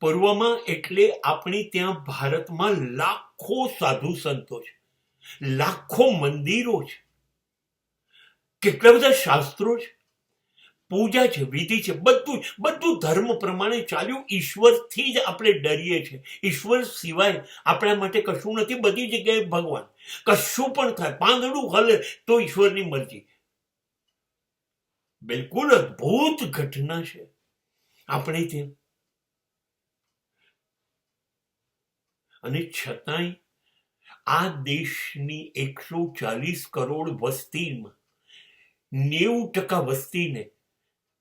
પૂર્વમાં એટલે આપણી ત્યાં ભારતમાં લાખો સાધુ સંતો છે, લાખો મંદિરો છે, કેટલા બધા શાસ્ત્રો છે, પૂજા છે, વિધિ છે, બધું ધર્મ પ્રમાણે ચાલ્યું. ઈશ્વરથી જ આપણે ડરીએ છીએ. ઈશ્વર સિવાય આપણા માટે કશું નથી. બધી જગ્યાએ ભગવાન. કશું પણ થાય, પાંદડું હલે તો ઈશ્વરની મરજી. બિલકુલ અદ્ભુત ઘટના છે આપણે ત્યાં. અને છતાંય આ દેશની 140 કરોડ વસ્તીમાં 90% વસ્તીને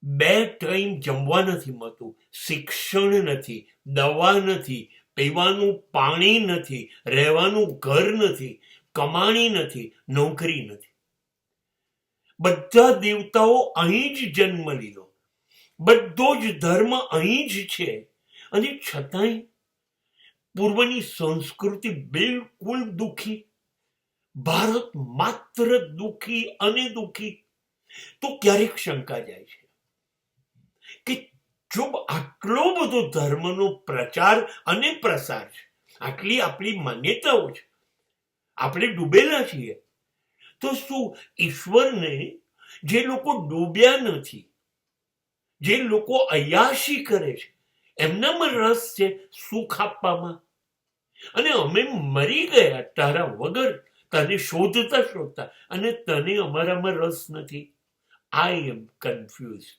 2 ટાઈમ જમવા નથી મળતું, શિક્ષણ નથી, દવા નથી, પીવાનું પાણી નથી, રહેવાનું ઘર નથી, કમાણી નથી, નોકરી નથી. બધા દેવતાઓ અહીં જ જન્મ લીધો, બધો જ ધર્મ અહીં જ છે, અને છતાંય પૂર્વની સંસ્કૃતિ બિલકુલ દુઃખી. ભારત માત્ર દુઃખી અને દુઃખી. તો ક્યારેક શંકા જાય છે કે જો આટલો બધો ધર્મનો પ્રચાર અને પ્રસાર છે, આટલી આપણી માન્યતાઓ છે, આપણે ડૂબેલા છીએ, તો શું ઈશ્વરને જે લોકો ડૂબ્યા નથી, જે લોકો અયાશી કરે છે, એમનામાં રસ છે સુખ આપવામાં? અને અમે મરી ગયા તારા વગર, તને શોધતા શોધતા, અને તને અમારામાં રસ નથી. આઈ એમ કન્ફ્યુઝ.